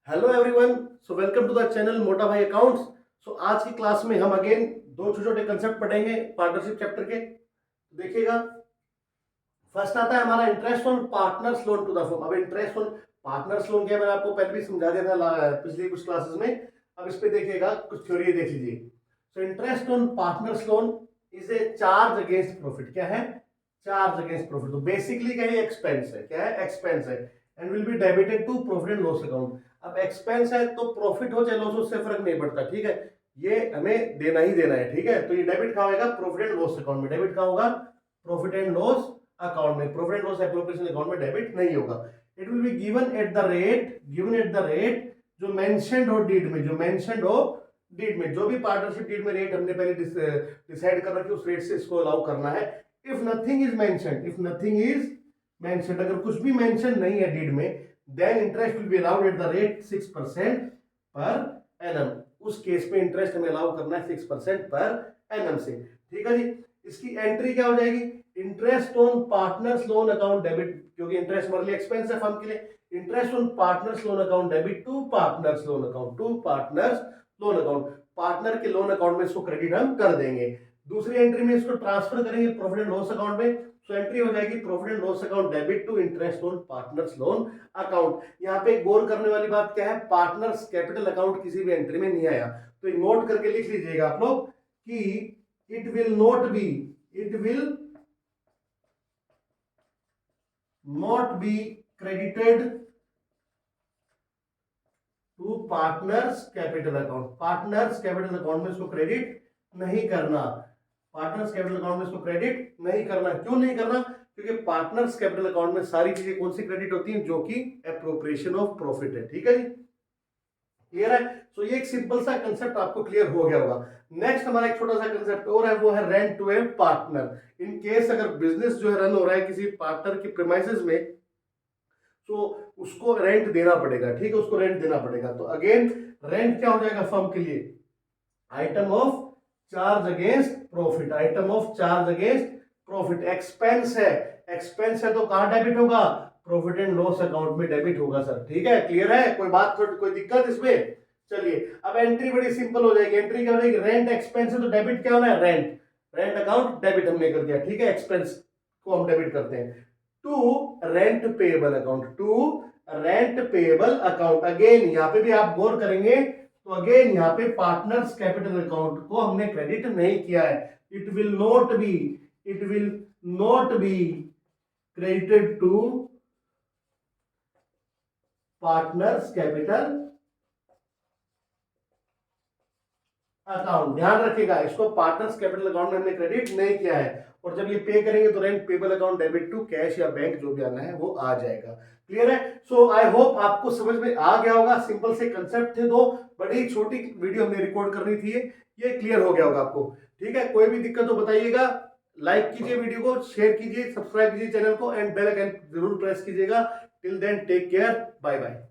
Hello everyone, so welcome to the channel Mota Bhai accounts. सो आज की class में हम अगेन दो छोटे छोटे कंसेप्ट पढ़ेंगे पार्टनरशिप चैप्टर के। देखिएगा, फर्स्ट आता है हमारा interest on partners loan to the firm. अब इंटरेस्ट ऑन पार्टनर्स लोन क्या, मैंने आपको पहले भी समझा दिया था पिछली कुछ क्लासेस में। अब इस पे देखिएगा, कुछ थ्योरी देख लीजिए। So interest on partners loan is a charge against profit. क्या है? Charge against profit. तो बेसिकली क्या है? एक्सपेंस है। क्या है? एक्सपेंस है and will be debited to profit and loss account. अब एक्सपेंस है तो प्रॉफिट हो चाहे लॉस हो, उससे फर्क नहीं पड़ता। ठीक है, ये हमें देना ही देना है। ठीक है, तो ये डेबिट कहाँ होगा? प्रॉफिट एंड लॉस अकाउंट में। डेबिट कहाँ होगा? प्रॉफिट एंड लॉस अकाउंट में। Profit and loss appropriation account में डेबिट नहीं होगा। It will be given at the rate जो मेंशन्ड हो डीड में, जो मेंशन्ड हो डीड में। जो भी पार्टनरशिप डीड में रेट हमने पहले डिसाइड कर रखी, उस रेट से इसको अलाउ करना है। इफ नथिंग इज मेंशन्ड, अगर कुछ भी मेंशन नहीं है डीड में, then interest will be allowed at the rate 6% per annum. उस केस में इंटरेस्ट हमें अलाउ करना है 6% पर एनम से। ठीक है जी। इसकी एंट्री क्या हो जाएगी? Interest on partners loan account debit, क्योंकि इंटरेस्ट हमारे लिए एक्सपेंस है फर्म के लिए। Interest on partners loan account debit to partners loan account. Partner के लोन अकाउंट में इसको क्रेडिट हम कर देंगे। दूसरी एंट्री में इसको ट्रांसफर करेंगे प्रॉफिट एंड लॉस अकाउंट में। सो एंट्री हो जाएगी profit and loss account debit to interest on partners loan account. यहाँ पे गौर करने वाली बात क्या है? पार्टनर्स कैपिटल अकाउंट किसी भी एंट्री में नहीं आया। तो नोट करके लिख लीजिएगा आप लोग कि it will not be credited to partners capital account. Partners capital account में इसको क्रेडिट नहीं करना। पार्टनर्स कैपिटल अकाउंट में इसको क्रेडिट नहीं करना। क्यों नहीं करना? क्योंकि पार्टनर्स कैपिटल अकाउंट में सारी चीजें कौन सी क्रेडिट होती हैं? जो कि एप्रोप्रिएशन ऑफ प्रॉफिट है। ठीक है जी, क्लियर है? सो ये एक सिंपल सा कंसेप्ट आपको क्लियर हो गया होगा। नेक्स्ट हमारा एक छोटा सा कंसेप्ट और है, वो है rent to a partner. In case अगर बिजनेस जो है रन हो रहा है किसी पार्टनर की प्रीमाइसेस में, तो उसको रेंट देना पड़ेगा। ठीक है, उसको रेंट देना पड़ेगा। तो अगेन रेंट क्या हो जाएगा फर्म के लिए? Item of charge against profit. Expense है तो कहां डेबिट होगा? प्रॉफिट एंड लॉस अकाउंट में डेबिट होगा सर। ठीक है, क्लियर है? कोई बात, कोई दिक्कत इसमें? चलिए, अब एंट्री बड़ी सिंपल हो जाएगी। एंट्री क्या हो जाएगी? रेंट एक्सपेंस है तो डेबिट क्या होना है? रेंट अकाउंट डेबिट हमने कर दिया। ठीक है, एक्सपेंस को हम डेबिट करते हैं to rent payable account. Again यहाँ पे भी आप गौर करेंगे तो अगेन यहाँ पे पार्टनर्स कैपिटल अकाउंट को हमने क्रेडिट नहीं किया है। It will not be credited to partners capital account. ध्यान रखिएगा, इसको पार्टनर्स कैपिटल अकाउंट में हमने क्रेडिट नहीं किया है। और जब ये पे करेंगे तो rent payable account debit to cash या बैंक, जो भी आना है वो आ जाएगा। क्लियर है? सो आई होप आपको समझ में आ गया होगा। सिंपल से कंसेप्ट थे दो, बड़ी छोटी वीडियो हमने रिकॉर्ड करनी थी, ये क्लियर हो गया होगा आपको। ठीक है, कोई भी दिक्कत हो बताइएगा। लाइक कीजिए वीडियो को, शेयर कीजिए, सब्सक्राइब कीजिए चैनल को एंड बेल आइकन जरूर प्रेस कीजिएगा। Till then take care, bye bye.